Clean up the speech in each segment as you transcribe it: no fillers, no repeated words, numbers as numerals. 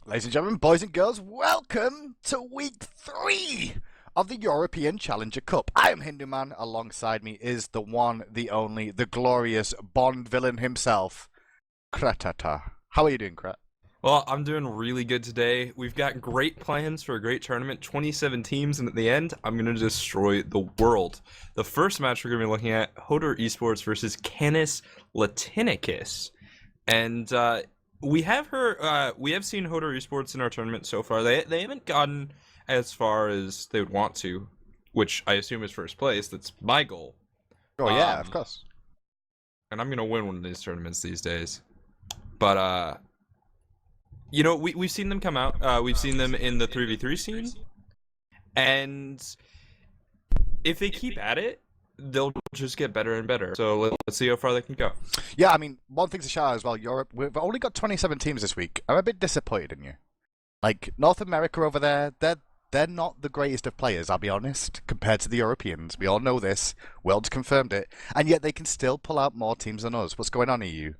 Ladies and gentlemen, boys and girls, welcome to week 3 of the European Challenger Cup. I am Hindu Man. Alongside me is the one, the only, the glorious Bond villain himself, Kratata. How are you doing, Krat? Well, I'm doing really good today. We've got great plans for a great tournament, 27 teams, and at the end, I'm going to destroy the world. The first match we're going to be looking at, Hodor Esports versus Canis Latinicus. And we have seen Hodor Esports in our tournament so far. They haven't gotten as far as they would want to, which I assume is first place. That's my goal. Oh yeah, of course. And I'm going to win one of these tournaments these days. But you know, we've seen them come out. We've seen them in the 3v3 scene. And if they keep at it, they'll just get better and better. So let's see how far they can go. Yeah, I mean, one thing to shout out as well, Europe, we've only got 27 teams this week. I'm a bit disappointed in you. Like, North America over there, they're not the greatest of players, I'll be honest, compared to the Europeans. We all know this. World's confirmed it. And yet they can still pull out more teams than us. What's going on, EU?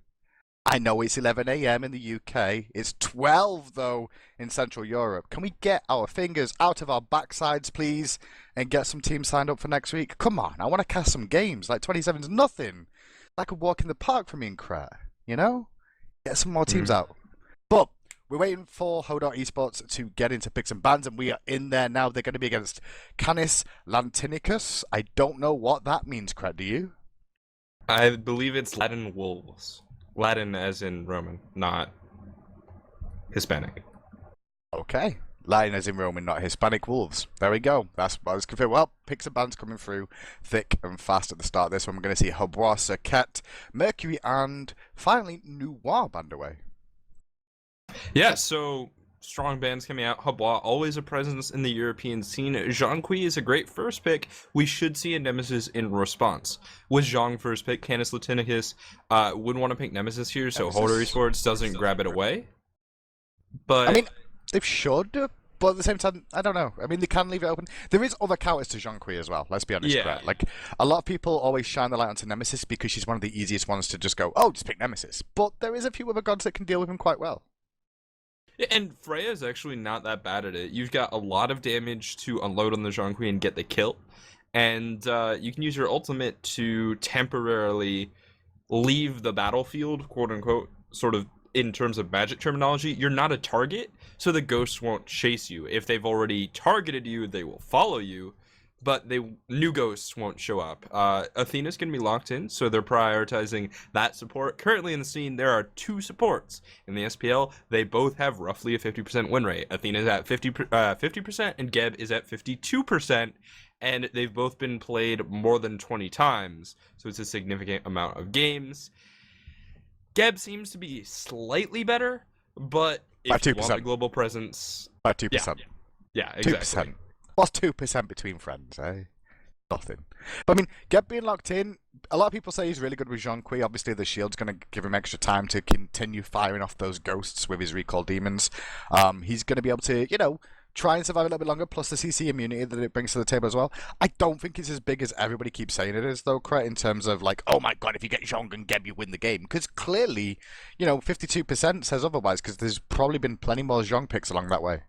I know it's 11 a.m. in the UK. It's 12, though, in Central Europe. Can we get our fingers out of our backsides, please, and get some teams signed up for next week? Come on, I want to cast some games. Like, 27's nothing. Like a walk in the park for me and Krat, you know? Get some more teams out. But we're waiting for Hodor Esports to get into picks and bans, and we are in there now. They're going to be against Canis Latinicus. I don't know what that means, Krat, do you? I believe it's Latin wolves. Latin as in Roman, not Hispanic. Okay. Latin as in Roman, not Hispanic wolves. There we go. That's what I was confirmed. Well, picks and bans coming through thick and fast at the start of this one. We're going to see Hodor, Serket, Mercury, and finally Noir band away. Yeah, so strong bands coming out. Hodor, always a presence in the European scene. Zhonghui is a great first pick. We should see a Nemesis in response. With Zhong first pick, Canis Latinicus would want to pick Nemesis here, so Hodor Esports doesn't grab it away. But I mean, they should, but at the same time, I don't know. I mean, they can leave it open. There is other counters to Zhonghui as well, let's be honest, yeah. Like, a lot of people always shine the light onto Nemesis because she's one of the easiest ones to just go, oh, just pick Nemesis. But there is a few other gods that can deal with him quite well. Yeah, and Freya is actually not that bad at it. You've got a lot of damage to unload on the Zhonghui and get the kill. And you can use your ultimate to temporarily leave the battlefield, quote unquote, sort of in terms of magic terminology. You're not a target, so the ghosts won't chase you. If they've already targeted you, they will follow you, but new ghosts won't show up. Athena's going to be locked in, so they're prioritizing that support. Currently in the scene, there are 2 supports. In the SPL, they both have roughly a 50% win rate. Athena's at 50% and Geb is at 52%, and they've both been played more than 20 times, so it's a significant amount of games. Geb seems to be slightly better, but if you want a global presence... By 2%. Yeah, exactly. 2%. What's 2% between friends, eh? Nothing. But I mean, Geb being locked in, a lot of people say he's really good with Zhonghui. Obviously, the shield's going to give him extra time to continue firing off those ghosts with his recall demons. He's going to be able to, you know, try and survive a little bit longer, plus the CC immunity that it brings to the table as well. I don't think it's as big as everybody keeps saying it is, though, Krat, in terms of, like, oh my god, if you get Zhong and Geb, you win the game. Because clearly, you know, 52% says otherwise, because there's probably been plenty more Zhong picks along that way.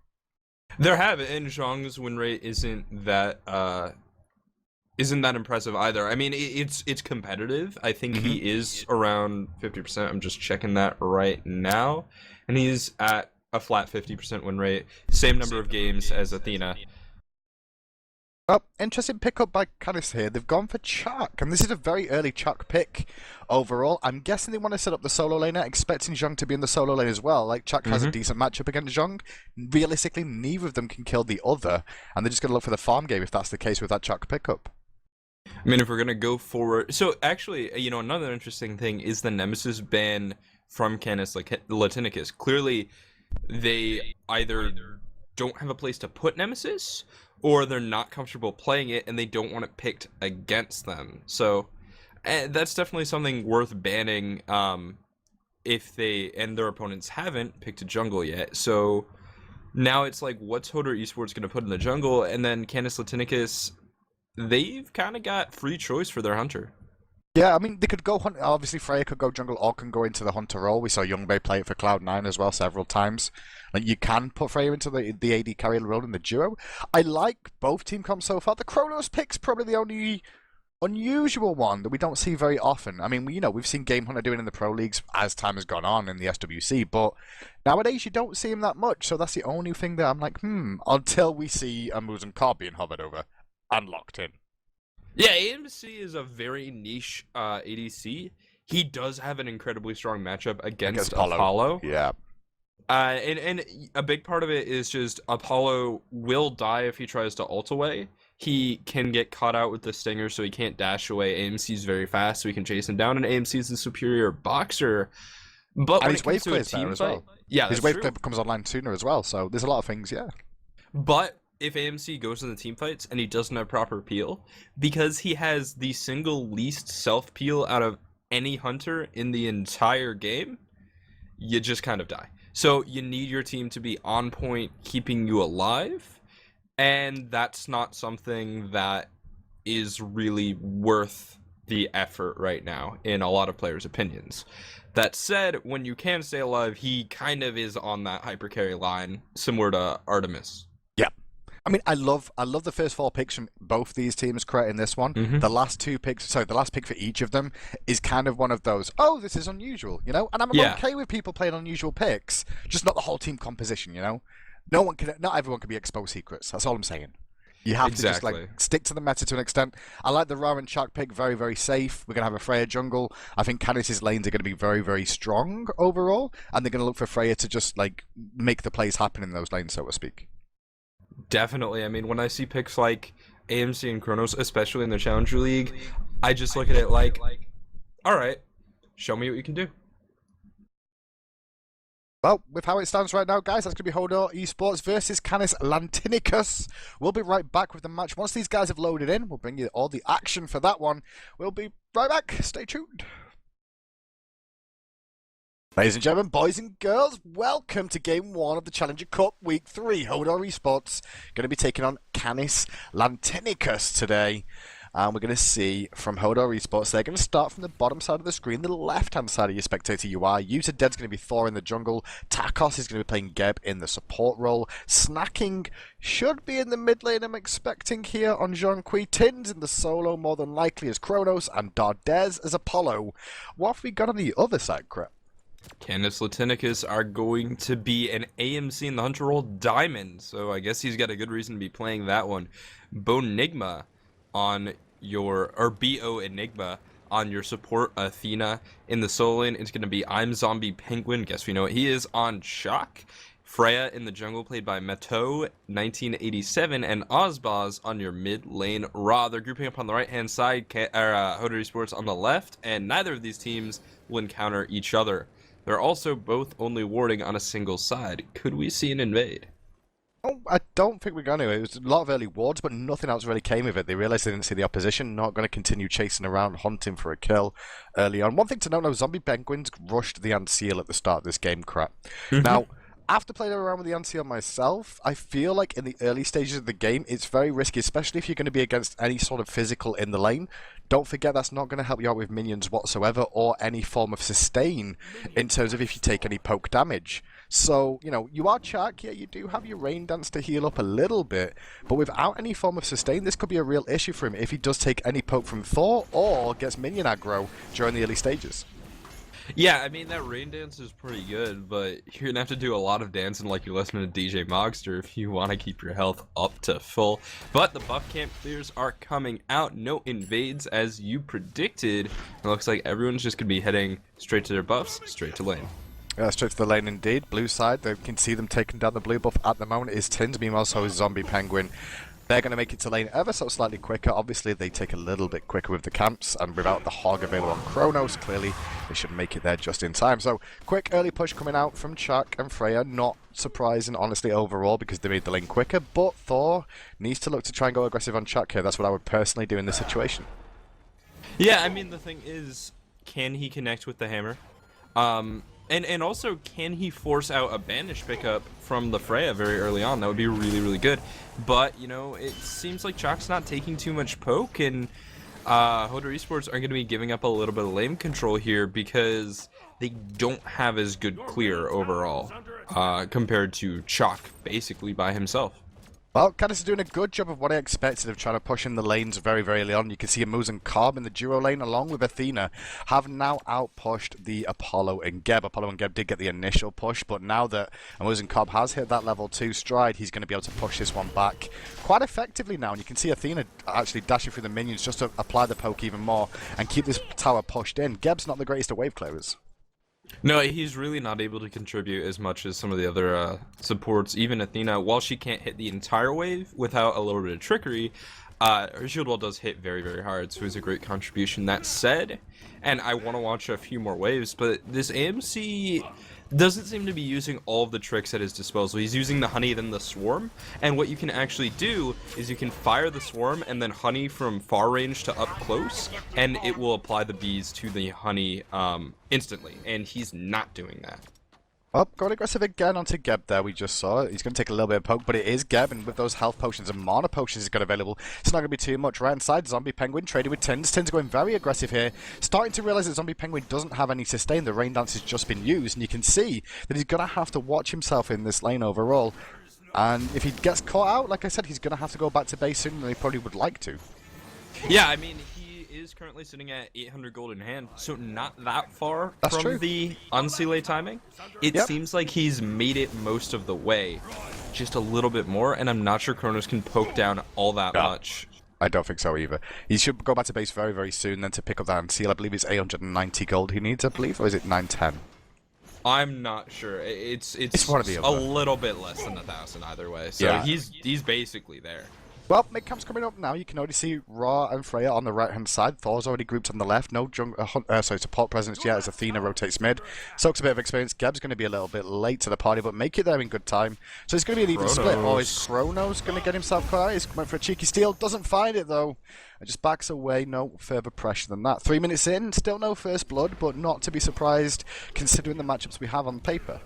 There have, and Zhong's win rate isn't that impressive either. I mean, it's competitive. I think he is around 50%. I'm just checking that right now, and he's at a flat 50% win rate. Same number of games as Athena. Oh, interesting pickup by Canis here. They've gone for Chuck, and this is a very early Chuck pick overall. I'm guessing they want to set up the solo laner, expecting Zhong to be in the solo lane as well. Like, Chuck has a decent matchup against Zhong. Realistically, neither of them can kill the other, and they're just going to look for the farm game if that's the case with that Chuck pickup. I mean, if we're going to go forward... So, actually, you know, another interesting thing is the Nemesis ban from Canis Latinicus. Clearly, they either don't have a place to put Nemesis, or they're not comfortable playing it and they don't want it picked against them. So that's definitely something worth banning if they and their opponents haven't picked a jungle yet. So now it's like, what's Hodor Esports going to put in the jungle? And then Canis Latinicus, they've kind of got free choice for their hunter. Yeah, I mean, they could go hunt. Obviously, Freya could go jungle or can go into the hunter role. We saw Youngbei play it for Cloud9 as well several times. Like, you can put Freya into the AD carry role in the duo. I like both team comps so far. The Kronos pick's probably the only unusual one that we don't see very often. I mean, we've seen Game Hunter doing in the pro leagues as time has gone on in the SWC, but nowadays you don't see him that much. So that's the only thing that I'm like, until we see a Muz and Cobb being hovered over and locked in. Yeah, AMC is a very niche ADC. He does have an incredibly strong matchup against Apollo. Yeah. And a big part of it is just Apollo will die if he tries to ult away. He can get caught out with the stinger, so he can't dash away. AMC's very fast, so he can chase him down, and AMC's the superior boxer. But when his wave clear's there as well. Yeah, his wave clear comes online sooner as well, so there's a lot of things, yeah. But if AMC goes in the team fights and he doesn't have proper peel, because he has the single least self peel out of any hunter in the entire game, you just kind of die. So you need your team to be on point, keeping you alive, and that's not something that is really worth the effort right now in a lot of players' opinions. That said, when you can stay alive, he kind of is on that hyper carry line, similar to Artemis. Yeah. I mean, I love the first 4 picks from both these teams creating this one. Mm-hmm. The last 2 picks, the last pick for each of them is kind of one of those, oh, this is unusual, And I'm okay with people playing unusual picks, just not the whole team composition, Not everyone can be exposed secrets. That's all I'm saying. You have to just stick to the meta to an extent. I like the Ra and Chuck pick, very, very safe. We're going to have a Freya jungle. I think Canis' lanes are going to be very, very strong overall, and they're going to look for Freya to just make the plays happen in those lanes, so to speak. Definitely. I mean, when I see picks like AMC and Kronos, especially in the Challenger League, I just look at it like, all right, show me what you can do. Well, with how it stands right now, guys, that's going to be Hodor Esports versus Canis Latinicus. We'll be right back with the match. Once these guys have loaded in, we'll bring you all the action for that one. We'll be right back. Stay tuned. Ladies and gentlemen, boys and girls, welcome to Game 1 of the Challenger Cup Week 3. Hodor Esports going to be taking on Canis Latinicus today. And we're going to see from Hodor Esports, they're going to start from the bottom side of the screen, the left-hand side of your spectator UI. User Dead's going to be Thor in the jungle. Takos is going to be playing Geb in the support role. Snacking should be in the mid lane, I'm expecting here on Jean-Qui. Tins in the solo, more than likely as Kronos, and Dardez as Apollo. What have we got on the other side, Crep? Canis Latinicus are going to be an AMC in the Hunter role Diamond, so I guess he's got a good reason to be playing that one. Bonigma on your, or Bo Enigma on your support Athena. In the solo lane, it's going to be I'm Zombie Penguin, guess we know what he is, on Shock. Freya in the jungle, played by Mato 1987, and Ozbaz on your mid lane Ra. They're grouping up on the right hand side, Hodor Esports on the left, and neither of these teams will encounter each other. They're also both only warding on a single side. Could we see an invade? Oh, I don't think we're going to. It was a lot of early wards, but nothing else really came of it. They realised they didn't see the opposition, not going to continue chasing around, hunting for a kill early on. One thing to note now, Zombie Penguins rushed the Unseal at the start of this game, crap. Now, after playing around with the Unseal myself, I feel like in the early stages of the game, it's very risky, especially if you're going to be against any sort of physical in the lane. Don't forget that's not going to help you out with minions whatsoever, or any form of sustain in terms of if you take any poke damage. So, you are Chuck, yeah, you do have your Rain Dance to heal up a little bit, but without any form of sustain, this could be a real issue for him if he does take any poke from Thor, or gets minion aggro during the early stages. Yeah, I mean, that Rain Dance is pretty good, but you're gonna have to do a lot of dancing like you're listening to DJ Mogster if you want to keep your health up to full. But the buff camp clears are coming out. No invades as you predicted. It looks like everyone's just gonna be heading straight to their buffs, straight to lane. Yeah, straight to the lane indeed. Blue side, they can see them taking down the blue buff at the moment is Tins, meanwhile so is Zombie Penguin. They're going to make it to lane ever so slightly quicker. Obviously, they take a little bit quicker with the camps, and without the hog available on Kronos, clearly they should make it there just in time. So, quick early push coming out from Chuck and Freya. Not surprising, honestly, overall, because they made the lane quicker, but Thor needs to look to try and go aggressive on Chuck here. That's what I would personally do in this situation. Yeah, I mean, the thing is, can he connect with the hammer? And also, can he force out a banish pickup from the Freya very early on? That would be really, really good. But, it seems like Chalk's not taking too much poke, and Hodor Esports are going to be giving up a little bit of lane control here because they don't have as good clear overall compared to Chalk basically by himself. Well, Canis is doing a good job of what I expected of trying to push in the lanes very, very early on. You can see Amuz and Cobb in the duo lane along with Athena have now outpushed the Apollo and Geb. Apollo and Geb did get the initial push, but now that Amuz and Cobb has hit that level 2 stride, he's going to be able to push this one back quite effectively now. And you can see Athena actually dashing through the minions just to apply the poke even more and keep this tower pushed in. Geb's not the greatest of wave clearers. No, he's really not able to contribute as much as some of the other supports. Even Athena, while she can't hit the entire wave without a little bit of trickery, her shield wall does hit very, very hard, so it's a great contribution. That said, and I want to watch a few more waves, but this AMC doesn't seem to be using all of the tricks at his disposal. He's using the honey, then the swarm, and what you can actually do is you can fire the swarm and then honey from far range to up close, and it will apply the bees to the honey instantly, and he's not doing that. Oh, going aggressive again onto Geb there, we just saw it. He's going to take a little bit of poke, but it is Geb, and with those health potions and mana potions he's got available, it's not going to be too much. Right inside, Zombie Penguin trading with Tins. Tins going very aggressive here, starting to realize that Zombie Penguin doesn't have any sustain. The rain dance has just been used, and you can see that he's going to have to watch himself in this lane overall. And if he gets caught out, like I said, he's going to have to go back to base sooner than he probably would like to. Yeah, I mean, he is currently sitting at 800 gold in hand, so not that far from the Unsele timing. It seems like he's made it most of the way, just a little bit more, and I'm not sure Kronos can poke down all that much. I don't think so either. He should go back to base very, very soon, then to pick up that Unsele. I believe it's 890 gold he needs, I believe, or is it 910? I'm not sure. It's one of the a little bit less than 1,000 either way, so he's basically there. Well, mid-camp's coming up now. You can already see Ra and Freya on the right-hand side. Thor's already grouped on the left. No support presence yet as Athena rotates mid. Soaks a bit of experience. Geb's going to be a little bit late to the party, but make it there in good time. So it's going to be an even split. Or is Kronos going to get himself caught out? He's coming for a cheeky steal. Doesn't find it, though. And just backs away. No further pressure than that. 3 minutes in. Still no first blood, but not to be surprised considering the matchups we have on paper.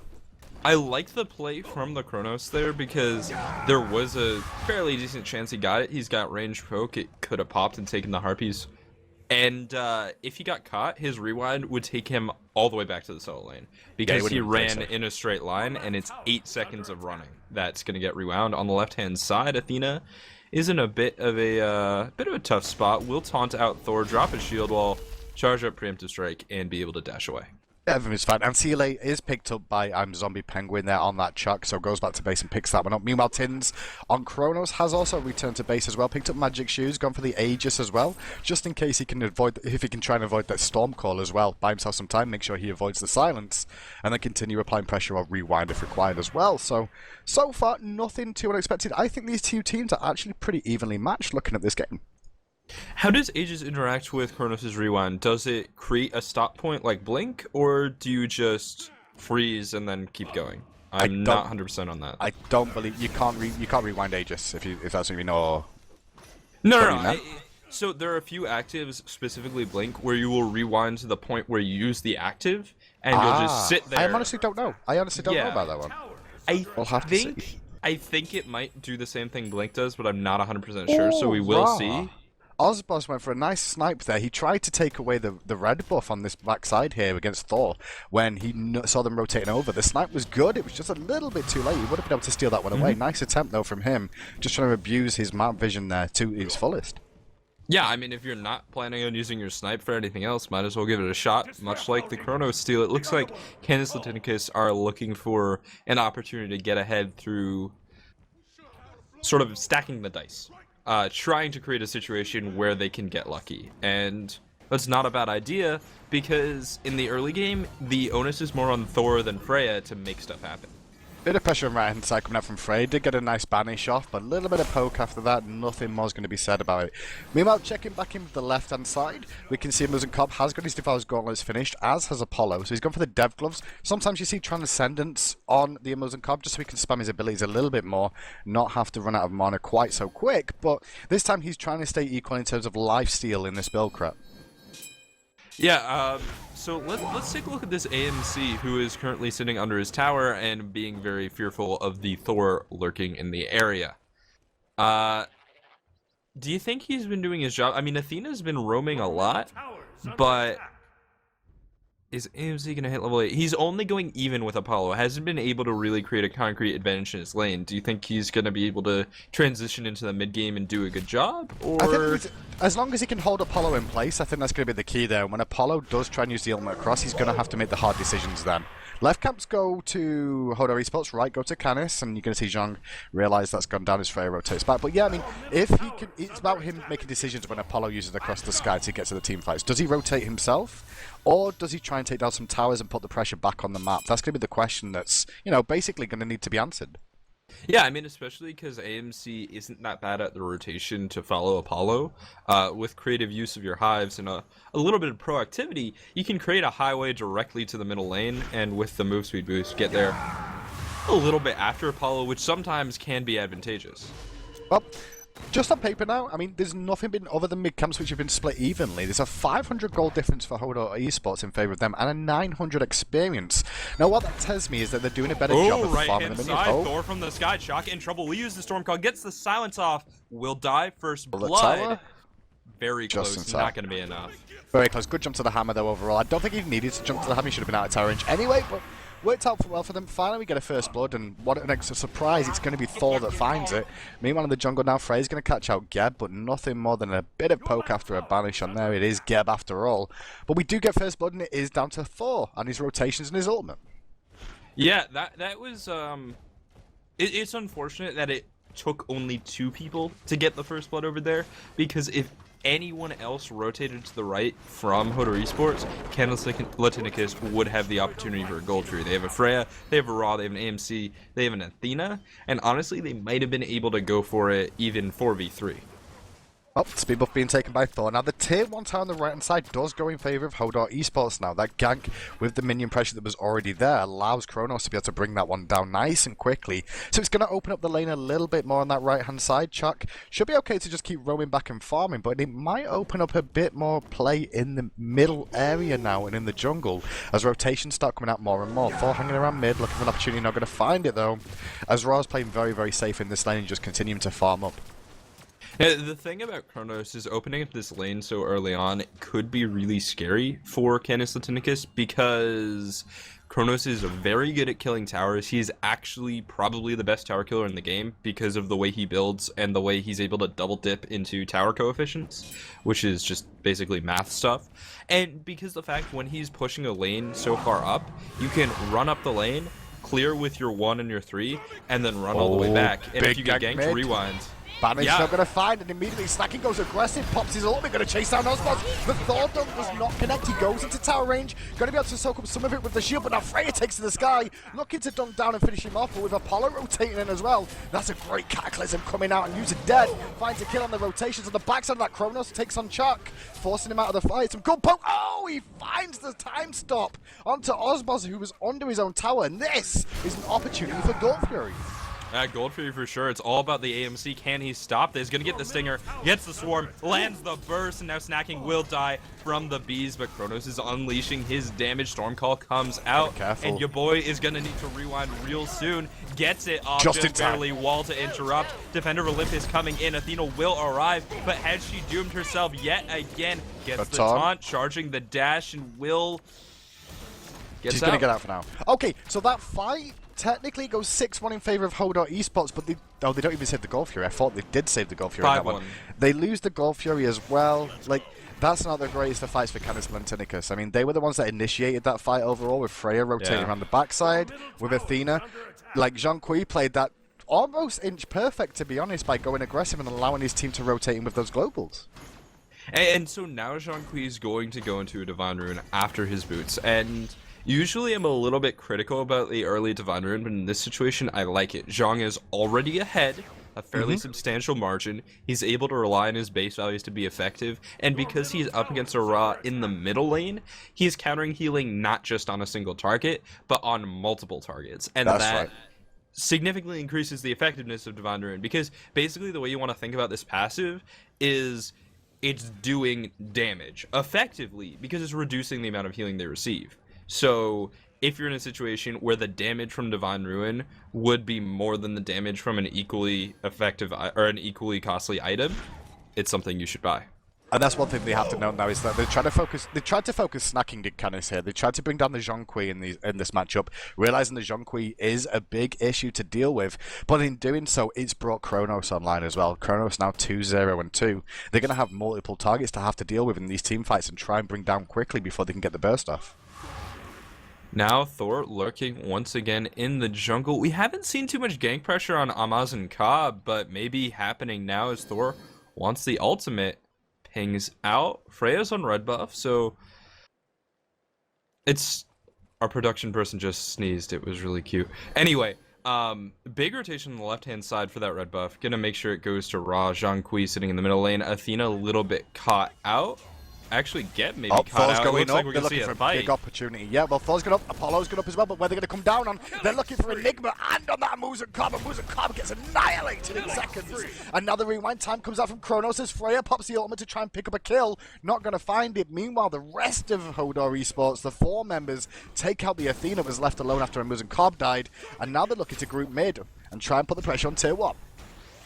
I like the play from the Kronos there because there was a fairly decent chance he got it. He's got range poke. It could have popped and taken the harpies. And if he got caught, his rewind would take him all the way back to the solo lane because he ran in a straight line, and it's 8 seconds of running that's going to get rewound. On the left-hand side, Athena is in a bit of a tough spot. Will taunt out Thor, drop his shield wall, charge up preemptive strike, and be able to dash away. Everything's fine. And Unsele is picked up by Zombie Penguin there on that chuck, so goes back to base and picks that one up. Meanwhile, Tins on Kronos has also returned to base as well, picked up Magic Shoes, gone for the Aegis as well, just in case he can avoid, if he can try and avoid that Storm Call as well. Buy himself some time, make sure he avoids the silence, and then continue applying pressure or rewind if required as well. So far, nothing too unexpected. I think these two teams are actually pretty evenly matched looking at this game. How does Aegis interact with Kronos' rewind? Does it create a stop point like Blink, or do you just freeze and then keep going? I'm not 100% on that. I don't believe you can't rewind Aegis if that's what you know. Or No. So there are a few actives, specifically Blink, where you will rewind to the point where you use the active, and you'll just sit there. I honestly don't know. I honestly don't know about that one. We'll have to see. I think it might do the same thing Blink does, but I'm not 100% sure, so we will see. Ozboss went for a nice snipe there. He tried to take away the red buff on this backside here against Thor when he saw them rotating over. The snipe was good. It was just a little bit too late. He would have been able to steal that one away. Nice attempt, though, from him. Just trying to abuse his map vision there to its fullest. Yeah, I mean, if you're not planning on using your snipe for anything else, might as well give it a shot. Much like the Chrono steal, it looks like Canis Latinicus are looking for an opportunity to get ahead through sort of stacking the dice. Trying to create a situation where they can get lucky. And that's not a bad idea, because in the early game, the onus is more on Thor than Freya to make stuff happen. Bit of pressure on right hand side coming out from Frey. Did get a nice banish off, but a little bit of poke after that. Nothing more is going to be said about it. Meanwhile, checking back in with the left hand side, we can see Amuz and Cobb has got his Devour's Gauntlets finished, as has Apollo. So he's gone for the Dev Gloves. Sometimes you see Transcendence on the Amuz and Cobb just so he can spam his abilities a little bit more, not have to run out of mana quite so quick. But this time he's trying to stay equal in terms of lifesteal in this build crap. Yeah, so let's take a look at this AMC, who is currently sitting under his tower and being very fearful of the Thor lurking in the area. Do you think he's been doing his job? I mean, Athena's been roaming a lot, but is AMC gonna hit level 8? He's only going even with Apollo. Hasn't been able to really create a concrete advantage in his lane. Do you think he's gonna be able to transition into the mid game and do a good job? I Or think as long as he can hold Apollo in place, I think that's going to be the key there. When Apollo does try and use the ultimate across, he's going to have to make the hard decisions then. Left camps go to Hodor Esports, right go to Canis, and you're going to see Zhang realize that's gone down as Freya rotates back. But yeah, I mean, if he can, it's about him making decisions when Apollo uses across the sky to get to the team fights. Does he rotate himself, or does he try and take down some towers and put the pressure back on the map? That's going to be the question that's, you know, basically going to need to be answered. yeah, I mean, especially because AMC isn't that bad at the rotation to follow Apollo. With creative use of your hives and a little bit of proactivity, you can create a highway directly to the middle lane, and with the move speed boost, get there a little bit after Apollo, which sometimes can be advantageous. Well, just on paper now, I mean, there's nothing been other than mid camps which have been split evenly. There's a 500 gold difference for Hodor Esports in favour of them, and a 900 experience. Now, what that tells me is that they're doing a better job of farming the minion. Oh, Thor from the sky, Shock in trouble. We use the storm call, gets the silence off. Will die first The blood. tower? Very Just close. in time. Not going to be enough. Very close. Good jump to the hammer, though, overall. I don't think he needed to jump to the hammer. He should have been out of tower range anyway, but worked out well for them. Finally, we get a first blood, and what an extra surprise. It's going to be Thor that finds it. Meanwhile, in the jungle now, Frey's going to catch out Geb, but nothing more than a bit of poke after a banish on there. It is Geb after all. But we do get first blood, and it is down to Thor and his rotations and his ultimate. Yeah, that was it's unfortunate that it took only 2 people to get the first blood over there, because if anyone else rotated to the right from Hodor Esports, Canis Latinicus would have the opportunity for a gold tree. They have a Freya, they have a Ra, they have an AMC, they have an Athena, and honestly, they might have been able to go for it even 4v3. Oh, speed buff being taken by Thor. Now, the tier 1 tower on the right-hand side does go in favour of Hodor Esports now. That gank with the minion pressure that was already there allows Kronos to be able to bring that one down nice and quickly. So it's going to open up the lane a little bit more on that right-hand side. Chuck should be okay to just keep roaming back and farming, but it might open up a bit more play in the middle area now and in the jungle as rotations start coming out more and more. Thor hanging around mid, looking for an opportunity, not going to find it though, as Ra's playing very, very safe in this lane and just continuing to farm up. Yeah, the thing about Kronos is opening up this lane so early on could be really scary for Canis Latinicus, because Kronos is very good at killing towers. He's actually probably the best tower killer in the game because of the way he builds and the way he's able to double dip into tower coefficients, which is just basically math stuff. And because the fact when he's pushing a lane so far up, you can run up the lane, clear with your 1 and your 3, and then run all the way back. And if you get ganked, rewind. Banish not going to find, and immediately Snacking goes aggressive, pops his ultimate, going to chase down Osmos. The Thor dunk does not connect, he goes into tower range, going to be able to soak up some of it with the shield, but now Freya takes to the sky, looking to dunk down and finish him off, but with Apollo rotating in as well. That's a great Cataclysm coming out, and User dead, finds a kill on the rotations on the backside of that. Kronos takes on Chuck, forcing him out of the fight. Some good poke, oh, he finds the time stop onto Osmos, who was under his own tower, and this is an opportunity for Gold Fury. Gold Fury for sure. It's all about the AMC. Can he stop this? Gonna get the stinger, gets the swarm, lands the burst, and now Snacking will die from the bees, but Kronos is unleashing his damage. Storm Call comes out, and your boy is gonna need to rewind real soon. Gets it off, just barely. Wall to interrupt. Defender of Olympus coming in. Athena will arrive, but has she doomed herself yet again? Gets the taunt, charging the dash, and will... She's gonna get out for now. Okay, so that fight technically goes 6-1 in favor of Hodor Esports, but they don't even save the Gold Fury. I thought they did save the Gold Fury in that one. They lose the Gold Fury as well. Like, that's not the greatest of fights for Canis Latinicus. I mean, they were the ones that initiated that fight overall, with Freya rotating around the backside, with Athena. Like, Jean-Qui played that almost inch perfect, to be honest, by going aggressive and allowing his team to rotate in with those globals. And so now Jean-Qui is going to go into a Divine Rune after his boots, and... usually I'm a little bit critical about the early Divine Rune, but in this situation, I like it. Zhang is already ahead, a fairly substantial margin. He's able to rely on his base values to be effective, and because he's up against a Ra in the middle lane, he's countering healing not just on a single target, but on multiple targets. And that significantly increases the effectiveness of Divine Rune, because basically the way you want to think about this passive is it's doing damage effectively because it's reducing the amount of healing they receive. So if you're in a situation where the damage from Divine Ruin would be more than the damage from an equally effective or an equally costly item, it's something you should buy. And that's one thing they have to know now is that they tried to focus snacking the Canis here. They tried to bring down the Zhonghui in this matchup, realizing the Zhonghui is a big issue to deal with. But in doing so, it's brought Kronos online as well. Kronos now 2-0 and 2. They're going to have multiple targets to have to deal with in these team fights and try and bring down quickly before they can get the burst off. Now Thor lurking once again in the jungle. We haven't seen too much gank pressure on Amaz and Cobb, but maybe happening now as Thor wants the ultimate. Pings out. Freya's on red buff, so it's our production person just sneezed. It was really cute. Anyway, big rotation on the left-hand side for that red buff. Gonna make sure it goes to Ra. Zhonghui sitting in the middle lane. Athena a little bit caught out. Actually, Get maybe caught out. It looks like we're gonna see a fight. Big opportunity. Yeah, well, Thor's going up, Apollo's going up as well, but where they're going to come down on, they're looking for Enigma and on that Muzen Cobb, and Muzen Cobb gets annihilated in seconds. Another rewind time comes out from Kronos as Freya pops the ultimate to try and pick up a kill. Not going to find it. Meanwhile, the rest of Hodor Esports, the 4 members, take out the Athena that was left alone after Muzen Cobb died, and now they're looking to group mid and try and put the pressure on tier 1.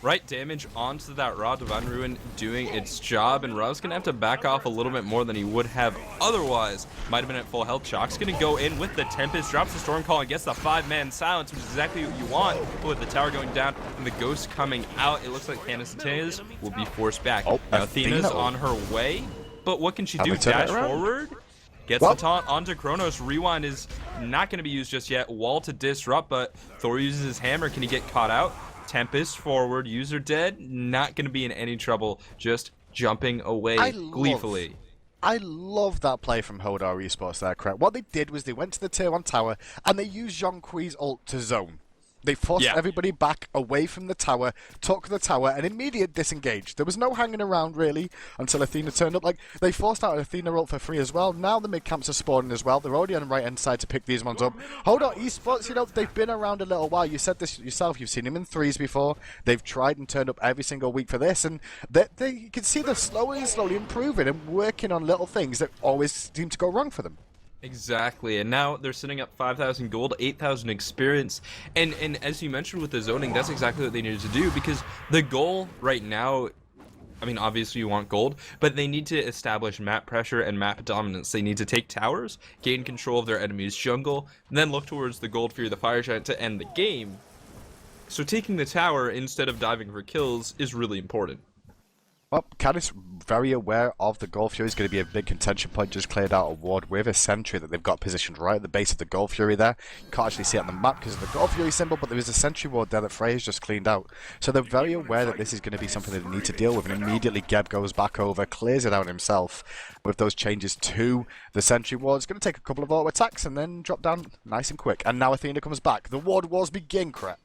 Right damage onto that Ra. Divine Ruin doing its job, and Ra's gonna have to back off a little bit more than he would have otherwise. Might have been at full health. Chalk's gonna go in with the Tempest, drops the Storm Call, and gets the 5-man silence, which is exactly what you want. But with the tower going down and the Ghost coming out, it looks like Canis and Tez will be forced back. Now Athena's on her way, but what can she do? Dash forward? Gets the taunt onto Kronos. Rewind is not gonna be used just yet. Wall to disrupt, but Thor uses his hammer. Can he get caught out? Tempest forward, user dead, not going to be in any trouble, just jumping away gleefully. I love that play from Hodor Esports there, correct. What they did was they went to the tier 1 tower and they used Zhonghui's ult to zone. They forced everybody back away from the tower, took the tower, and immediate disengage. There was no hanging around, really, until Athena turned up. Like, they forced out Athena ult for free as well. Now the mid-camps are spawning as well. They're already on the right-hand side to pick these ones up. Hodor Esports, you know, they've been around a little while. You said this yourself. You've seen them in 3s before. They've tried and turned up every single week for this, and you can see they're slowly improving and working on little things that always seem to go wrong for them. Exactly, and now they're sitting up 5,000 gold, 8,000 experience, and as you mentioned with the zoning, that's exactly what they needed to do, because the goal right now, I mean, obviously you want gold, but they need to establish map pressure and map dominance. They need to take towers, gain control of their enemy's jungle, and then look towards the Gold Fury, the Fire Giant, to end the game. So taking the tower instead of diving for kills is really important. Well, Canis very aware of the Gold Fury is going to be a big contention point. Just cleared out a ward with a sentry that they've got positioned right at the base of the Gold Fury there. You can't actually see it on the map because of the Gold Fury symbol, but there is a sentry ward there that Freya's just cleaned out. So they're very aware that this is going to be something that they need to deal with, and immediately Geb goes back over, clears it out himself with those changes to the sentry ward. It's going to take a couple of auto attacks and then drop down nice and quick. And now Athena comes back. The ward wars begin, correct?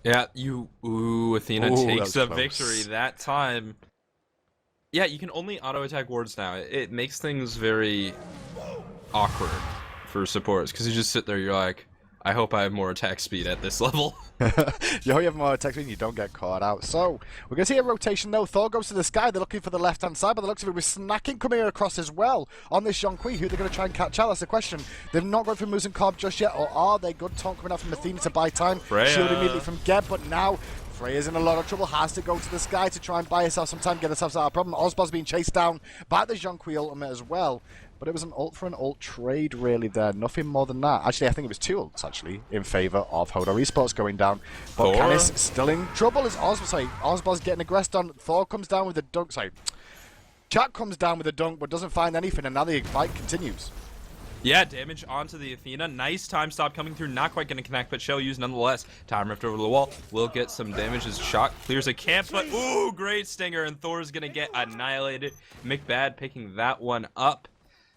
Yeah, Athena takes a victory that time. Yeah, you can only auto-attack wards now. It makes things very awkward for supports, because you just sit there, you're like, I hope I have more attack speed at this level. You have more attack speed and you don't get caught out. So, we're going to see a rotation though. Thor goes to the sky. They're looking for the left-hand side, but the looks of it with snacking coming across as well on this Zhonghui, who they're going to try and catch out. That's the question. They've not gone for Muzen Cobb just yet, or are they? Good taunt coming out from Athena to buy time. Freya. Shield immediately from Geb, but now Freya's in a lot of trouble, has to go to the sky to try and buy herself some time, get herself out of a problem. Ozboz's being chased down by the Zhonghui ultimate as well. But it was an ult for an ult trade really there, nothing more than that. Actually, I think it was 2 ults actually in favour of Hodor Esports going down. But Canis still in trouble as Ozboz's getting aggressed on. Thor comes down with a dunk, Jack comes down with a dunk but doesn't find anything, and now the fight continues. Yeah, damage onto the Athena. Nice time stop coming through. Not quite going to connect, but shell use nonetheless. Time rift over the wall. Will get some damage as Shock clears a camp, but ooh, great stinger, and Thor's going to get annihilated. McBad picking that one up.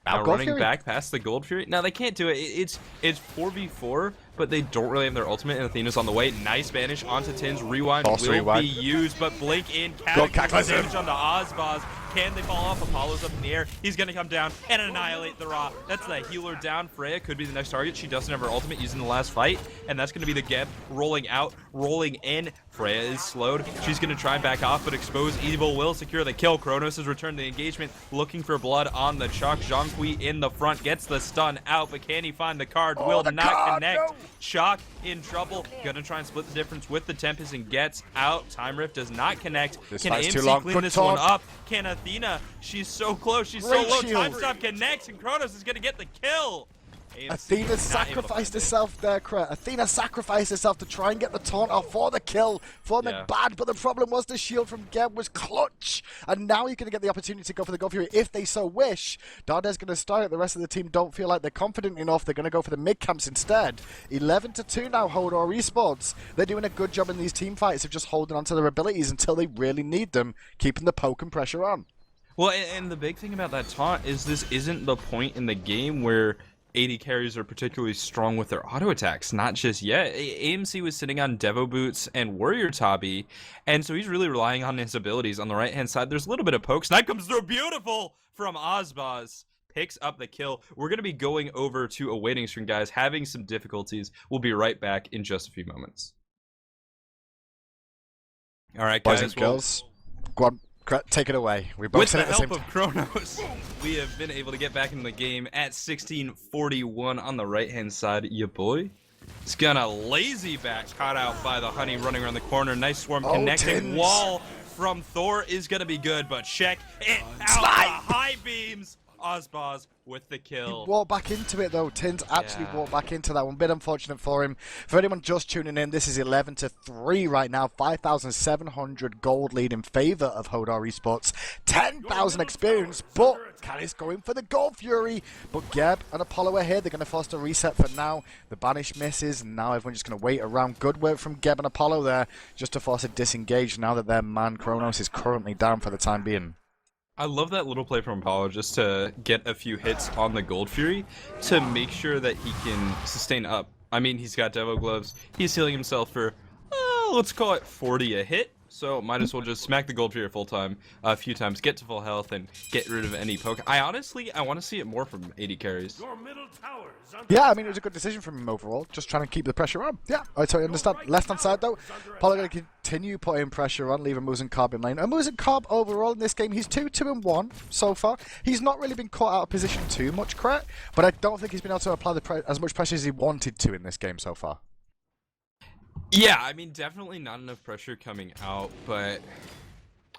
Now running back past the Gold Fury. Now they can't do it. It's 4v4, but they don't really have their ultimate, and Athena's on the way. Nice banish onto Tins. Rewind will be used, but Blink in. Cataclysm damage onto Ozboz. Can they fall off? Apollo's up in the air. He's going to come down and annihilate the Ra. That's the healer down. Freya could be the next target. She doesn't have her ultimate using the last fight, and that's going to be the Geb rolling out, rolling in. Freya is slowed. She's going to try and back off, but Expose Evil will secure the kill. Kronos has returned the engagement, looking for blood on the chalk. Zhonghui in the front gets the stun out, but can he find the card? Will not connect. No. Chalk in trouble. Gonna try and split the difference with the Tempest and gets out. Time Rift does not connect. Can AMC clean this one up? Can Athena? She's so close. She's so low. Time stop connects, and Kronos is going to get the kill. Athena sacrificed herself there, Cret. Athena sacrificed herself to try and get the taunt off for the kill for McBad, but the problem was the shield from Geb was clutch, and now you're going to get the opportunity to go for the Gold Fury if they so wish. Darda's going to start it. The rest of the team don't feel like they're confident enough. They're going to go for the mid camps instead. 11-2 now, Hodor Esports. They're doing a good job in these team fights of just holding on to their abilities until they really need them, keeping the poke and pressure on. Well, and the big thing about that taunt is this isn't the point in the game where AD carries are particularly strong with their auto attacks, not just yet. AMC was sitting on Devo Boots and Warrior Tabi, and so he's really relying on his abilities. On the right-hand side, there's a little bit of poke. Snipe comes through, beautiful from Ozbaz. Picks up the kill. We're going to be going over to a waiting screen, guys, having some difficulties. We'll be right back in just a few moments. All right, guys. Boys and girls, go on. Take it away. We both with said the it at help the of Kronos, we have been able to get back in the game at 16:41 on the right-hand side. Ya boy. It's gonna lazy back, caught out by the honey running around the corner. Nice swarm connecting. Tins. Wall from Thor is gonna be good, but check it out. The high beams. Ozbaz with the kill. He walked back into it though. Tins actually walked back into that one. Bit unfortunate for him. For anyone just tuning in, this is 11-3 right now. 5,700 gold lead in favor of Hodor Esports. 10,000 experience, but Canis going for the Gold Fury. But Geb and Apollo are here. They're going to force a reset for now. The banish misses. And now everyone's just going to wait around. Good work from Geb and Apollo there just to force a disengage now that their man Kronos is currently down for the time being. I love that little play from Apollo just to get a few hits on the Gold Fury to make sure that he can sustain up. I mean, he's got Devo Gloves. He's healing himself for, let's call it 40 a hit. So might as well just smack the Gold Fury full time a few times, get to full health, and get rid of any poke. I want to see it more from AD carries. Yeah, I mean, it was a good decision from him overall. Just trying to keep the pressure on. Yeah, I totally understand. Left hand side though, Apollo going to continue putting pressure on, leaving Moose and Cobb in lane. And Moose and Cobb overall in this game, he's 2-2-1 so far. He's not really been caught out of position too much, Cret, but I don't think he's been able to apply as much pressure as he wanted to in this game so far. Yeah, I mean, definitely not enough pressure coming out, but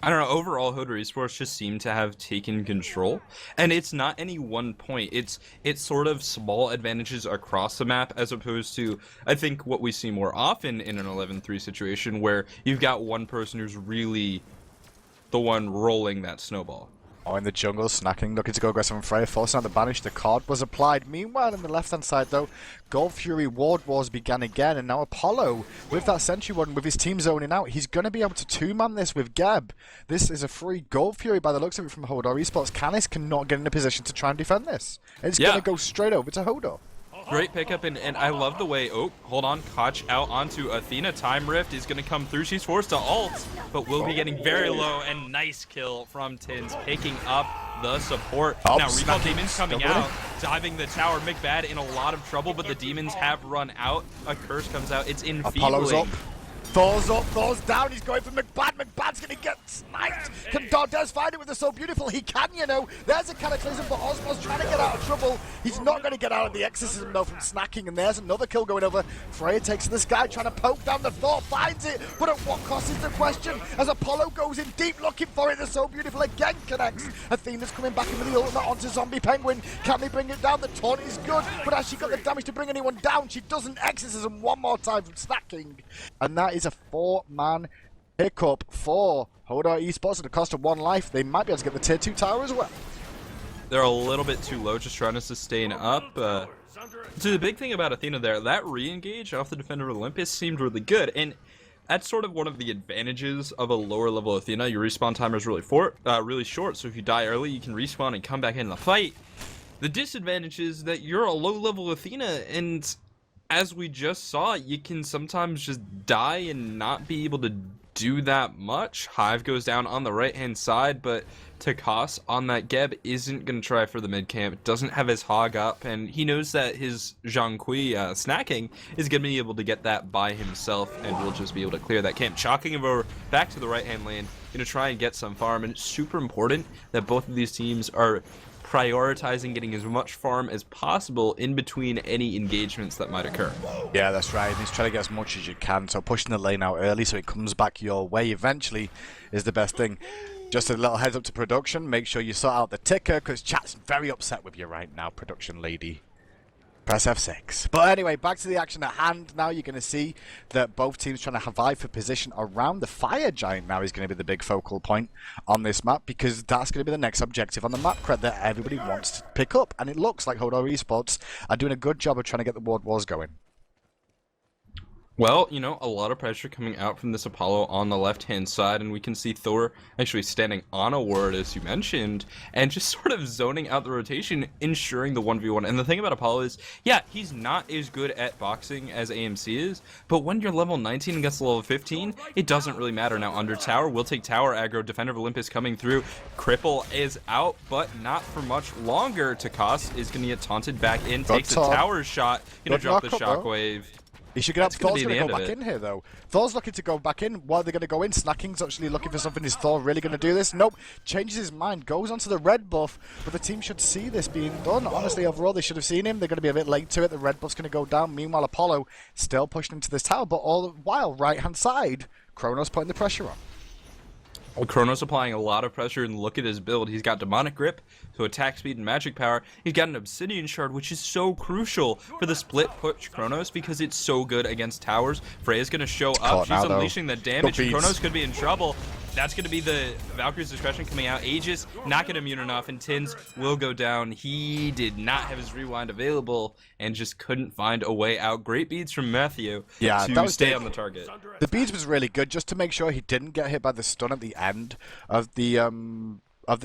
I don't know, overall Hodor Esports just seem to have taken control, and it's not any one point. It's sort of small advantages across the map as opposed to, I think, what we see more often in an 11-3 situation where you've got one person who's really the one rolling that snowball. Oh, in the jungle, snacking, looking to go aggressive on Freya, forcing out the banish. The card was applied. Meanwhile, on the left-hand side, though, Gold Fury Ward Wars began again, and now Apollo, with that Sentry one, with his team zoning out, he's going to be able to two-man this with Geb. This is a free Gold Fury by the looks of it from Hodor Esports. Canis cannot get in a position to try and defend this. It's going to go straight over to Hodor. Great pickup, and I love the way, hold on, Koch out onto Athena. Time Rift is going to come through. She's forced to ult, but will be getting very low, and nice kill from Tins, picking up the support. Now, Recall Demons coming out, diving the tower. McBad in a lot of trouble, but the Demons have run out. A curse comes out. It's enfeebling. Apollo's up. Thor's up, Thor's down, he's going for McBad. McBad's going to get sniped. Can Dardes find it with the So Beautiful? He can, you know. There's a Cataclysm, but Osmos trying to get out of trouble. He's not going to get out of the Exorcism, though, from snacking, and there's another kill going over. Freya takes to the sky, trying to poke down the Thor, finds it, but at what cost is the question? As Apollo goes in deep looking for it, the So Beautiful again connects. Athena's coming back in with the ultimate onto Zombie Penguin. Can they bring it down? The taunt is good, but has she got the damage to bring anyone down? She doesn't. Exorcism one more time from snacking. And that is a 4-man pickup for Hodor Esports at the cost of 1 life. They might be able to get the tier 2 tower as well. They're a little bit too low, just trying to sustain up. So the big thing about Athena there, that re-engage off the Defender of Olympus seemed really good, and that's sort of one of the advantages of a lower level Athena. Your respawn timer is really short, so if you die early, you can respawn and come back in the fight. The disadvantage is that you're a low level Athena, and as we just saw, you can sometimes just die and not be able to do that much. Hive goes down on the right-hand side, but Canis on that Geb isn't going to try for the mid camp. Doesn't have his hog up, and he knows that his Zhonghui snacking is going to be able to get that by himself, and will just be able to clear that camp. Chalking him over back to the right-hand lane, going to try and get some farm, and it's super important that both of these teams are prioritizing getting as much farm as possible in between any engagements that might occur. Yeah, that's right. He's trying to get as much as you can, so pushing the lane out early so it comes back your way eventually is the best thing. Just a little heads up to production, make sure you sort out the ticker, because chat's very upset with you right now, production lady. Press F6. But anyway, back to the action at hand. Now you're going to see that both teams trying to vie for position around the Fire Giant now is going to be the big focal point on this map, because that's going to be the next objective on the map cred that everybody wants to pick up. And it looks like Hodor Esports are doing a good job of trying to get the Ward Wars going. Well, you know, a lot of pressure coming out from this Apollo on the left-hand side, and we can see Thor actually standing on a ward, as you mentioned, and just sort of zoning out the rotation, ensuring the 1v1. And the thing about Apollo is, yeah, he's not as good at boxing as AMC is, but when you're level 19 against level 15, it doesn't really matter. Now, under tower, we'll take tower aggro, Defender of Olympus coming through, Cripple is out, but not for much longer. Canis is going to get taunted back in, takes a tower shot, going to drop the shockwave. He should get up. Thor's going to go back in here, though. Thor's looking to go back in. Why are they going to go in? Snacking's actually looking for something. Is Thor really going to do this? Nope. Changes his mind. Goes onto the red buff. But the team should see this being done. Honestly, overall, they should have seen him. They're going to be a bit late to it. The red buff's going to go down. Meanwhile, Apollo still pushing into this tower. But all the while, right-hand side, Kronos putting the pressure on. Well, Kronos applying a lot of pressure, and look at his build. He's got Demonic Grip, so attack speed and magic power. He's got an Obsidian Shard, which is so crucial for the split push Kronos because it's so good against towers. Freya's going to show up. She's unleashing the damage. Kronos could be in trouble. That's going to be the Valkyrie's discretion coming out. Aegis not going to immune enough, and Tins will go down. He did not have his rewind available and just couldn't find a way out. Great beads from Matthew to stay on the target. The beads was really good just to make sure he didn't get hit by the stun at the end of the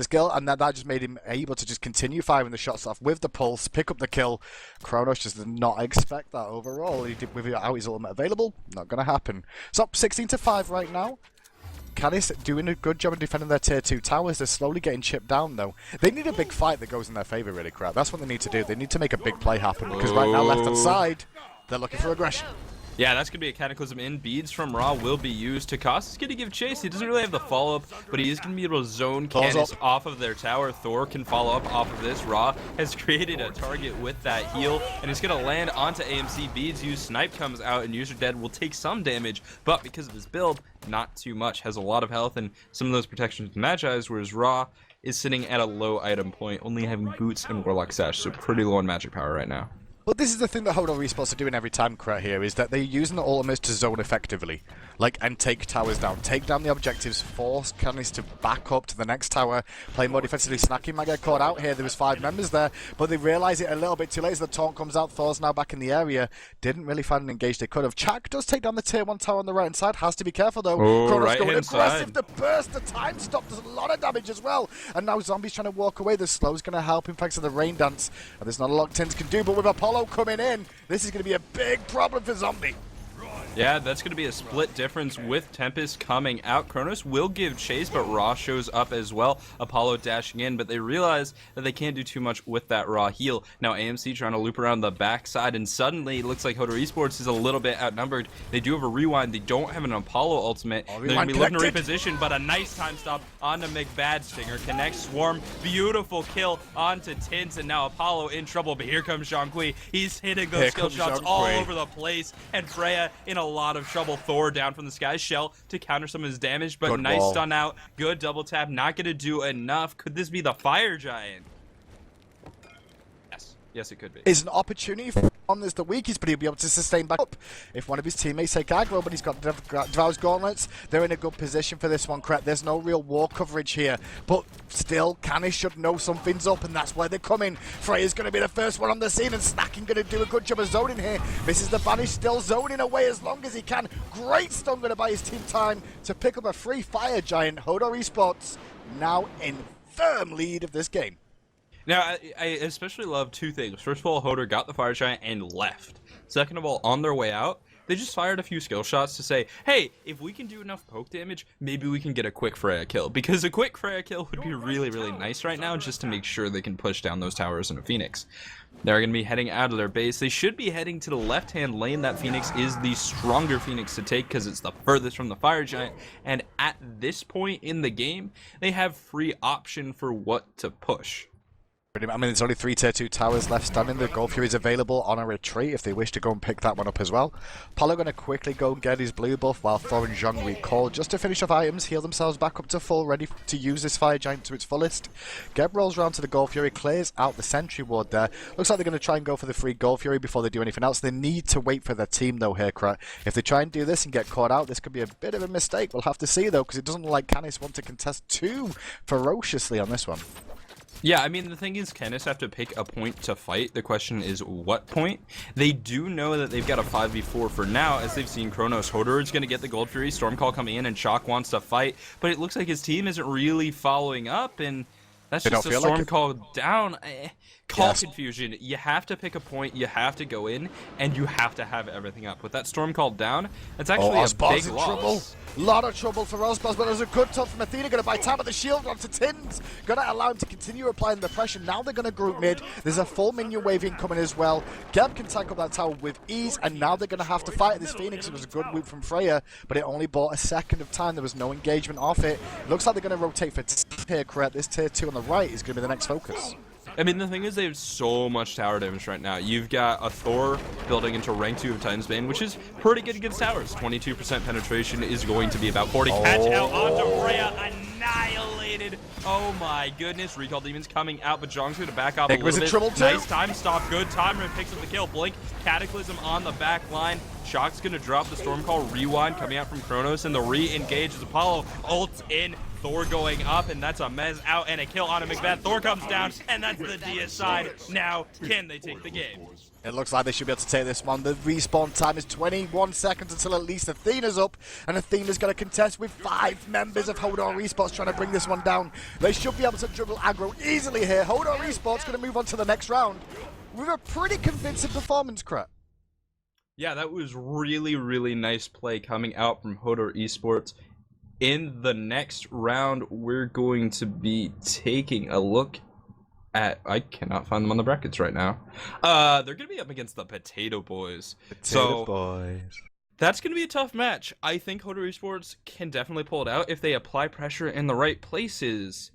skill, and that just made him able to just continue firing the shots off with the pulse, pick up the kill. Kronos just did not expect that overall. He did without his ultimate available. Not going to happen. So 16-5 right now. Canis doing a good job of defending their tier 2 towers. They're slowly getting chipped down, though. They need a big fight that goes in their favor, really, crap. That's what they need to do. They need to make a big play happen, because right now, left-hand side, they're looking for aggression. Yeah, that's going to be a Cataclysm in. Beads from Ra will be used. Canis is going to give chase. He doesn't really have the follow-up, but he is going to be able to zone Canis off of their tower. Thor can follow up off of this. Ra has created a target with that heal, and it's going to land onto AMC. Beads use. Snipe comes out, and User Dead will take some damage, but because of his build, not too much. Has a lot of health and some of those protections with Magi's, whereas Ra is sitting at a low item point, only having Boots and Warlock Sash, so pretty low on magic power right now. But this is the thing that Hodor Esports are doing every time, Kret, here, is that they're using the ultimates to zone effectively. And take towers down. Take down the objectives, force Canis to back up to the next tower, play more defensively. Snacking might get caught out here. There was 5 members there, but they realise it a little bit too late as the taunt comes out. Thor's now back in the area. Didn't really find an engage they could have. Chak does take down the tier 1 tower on the right-hand side. Has to be careful, though. Kronos going aggressive. The burst, the time stop does a lot of damage as well. And now Zombie's trying to walk away. The slow's going to help him thanks to the rain dance. And there's not a lot Tins can do, but with Apollo coming in, this is going to be a big problem for Zombie. Yeah, that's going to be a split difference with Tempest coming out. Kronos will give chase, but Ra shows up as well. Apollo dashing in, but they realize that they can't do too much with that Ra heal. Now AMC trying to loop around the backside, and suddenly it looks like Hodor Esports is a little bit outnumbered. They do have a rewind. They don't have an Apollo ultimate. They're going to be looking to reposition, but a nice time stop onto McBad Stinger. Connects Swarm. Beautiful kill onto Tins, and now Apollo in trouble, but here comes Zhonghui. He's hitting those skill shots all over the place, and Freya in a lot of trouble. Thor down from the sky shell to counter some of his damage, but nice stun out. Good double tap. Not going to do enough. Could this be the Fire Giant? Yes, it could be. Is an opportunity for on this the weakest, but he'll be able to sustain back up if one of his teammates take aggro, but he's got Devour's Gauntlets. They're in a good position for this one, Kret. There's no real war coverage here, but still, Canis should know something's up, and that's where they're coming. Freya's going to be the first one on the scene, and Snacking going to do a good job of zoning here. This is the Banish still zoning away as long as he can. Great stun going to buy his team time to pick up a free Fire Giant. Hodor Esports now in firm lead of this game. Now, I especially love 2 things. First of all, Hodor got the Fire Giant and left. Second of all, on their way out, they just fired a few skill shots to say, hey, if we can do enough poke damage, maybe we can get a quick Freya kill. Because a quick Freya kill would be really, really nice right now, just to make sure they can push down those towers in a Phoenix. They're going to be heading out of their base. They should be heading to the left-hand lane. That Phoenix is the stronger Phoenix to take because it's the furthest from the Fire Giant. And at this point in the game, they have free option for what to push. I mean, there's only 3 tier 2 towers left standing. The Gold Fury is available on a retreat if they wish to go and pick that one up as well. Apollo going to quickly go and get his blue buff while Thor and Zhong recall just to finish off items, heal themselves back up to full, ready to use this Fire Giant to its fullest. Geb rolls around to the Gold Fury, clears out the sentry ward there. Looks like they're going to try and go for the free Gold Fury before they do anything else. They need to wait for their team though here, Krat. If they try and do this and get caught out, this could be a bit of a mistake. We'll have to see though, because it doesn't look like Canis want to contest too ferociously on this one. Yeah, I mean, the thing is, Canis have to pick a point to fight. The question is, what point? They do know that they've got a 5v4 for now, as they've seen Kronos. Hodor is going to get the Gold Fury, Stormcall coming in, and Shock wants to fight, but it looks like his team isn't really following up, and that's just a Stormcall down. Call confusion. You have to pick a point, you have to go in, and you have to have everything up. With that Stormcall down, it's actually a big loss. Trouble. Lot of trouble for Osbos, but there's a good touch from Athena. Going to buy time of the shield onto Tins. Going to allow him to continue applying the pressure. Now they're going to group mid. There's a full minion wave incoming as well. Geb can tackle that tower with ease, and now they're going to have to fight this Phoenix. It was a good loop from Freya, but it only bought a second of time. There was no engagement off it. Looks like they're going to rotate for tier, correct. This tier 2 on the right is going to be the next focus. I mean, the thing is, they have so much tower damage right now. You've got a Thor building into rank 2 of Titan's Bane, which is pretty good against towers. 22% penetration is going to be about 40. Catch out onto Freya, annihilated. Oh my goodness. Recall Demons coming out, but Zhong's going to back off a little bit. Nice time stop. Good timer and picks up the kill. Blink, Cataclysm on the back line. Shock's going to drop the Stormcall rewind coming out from Kronos, and the re-engage as Apollo ults in. Thor going up, and that's a Mez out and a kill on a Macbeth. Thor comes down, and that's the DS side. Now, can they take the game? It looks like they should be able to take this one. The respawn time is 21 seconds until at least Athena's up, and Athena's going to contest with 5 members of Hodor Esports trying to bring this one down. They should be able to juggle aggro easily here. Hodor Esports going to move on to the next round with a pretty convincing performance, Krat. Yeah, that was really, really nice play coming out from Hodor Esports. In the next round, we're going to be taking a look at... I cannot find them on the brackets right now. They're going to be up against the Potato Boys. That's going to be a tough match. I think Hodor Esports can definitely pull it out if they apply pressure in the right places.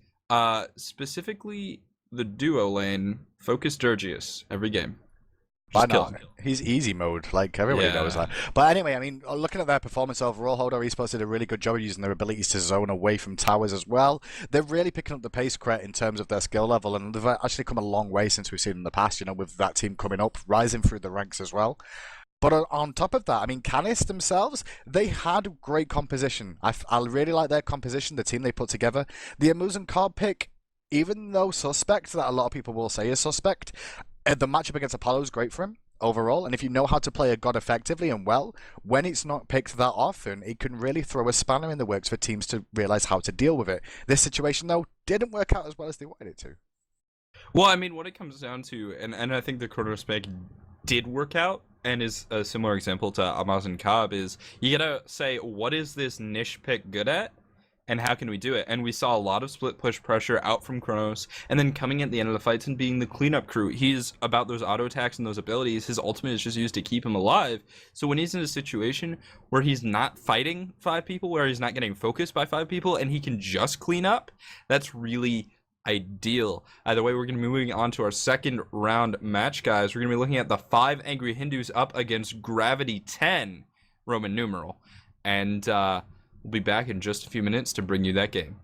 Specifically, the duo lane. Focus Durgius every game. Why not? He's easy mode, like everybody knows that. But anyway, I mean, looking at their performance overall, Hodor Esports did a really good job of using their abilities to zone away from towers as well. They're really picking up the pace, Kret, in terms of their skill level, and they've actually come a long way since we've seen in the past, you know, with that team coming up, rising through the ranks as well. But on top of that, I mean, Canis themselves, they had great composition. I really like their composition, the team they put together. The Amusan card pick, even though suspect, that a lot of people will say is suspect, the matchup against Apollo is great for him overall, and if you know how to play a god effectively and well, when it's not picked that often, it can really throw a spanner in the works for teams to realize how to deal with it. This situation, though, didn't work out as well as they wanted it to. Well, I mean, what it comes down to, and I think the Kronos pick did work out, and is a similar example to Amazon Cobb, is you gotta say, what is this niche pick good at? And how can we do it? And we saw a lot of split push pressure out from Kronos, and then coming at the end of the fights and being the cleanup crew. He's about those auto attacks and those abilities. His ultimate is just used to keep him alive. So when he's in a situation where he's not fighting 5 people, where he's not getting focused by 5 people, and he can just clean up, that's really ideal. Either way, we're going to be moving on to our second round match, guys. We're going to be looking at the 5 Angry Hindus up against Gravity 10 Roman numeral. And, we'll be back in just a few minutes to bring you that game.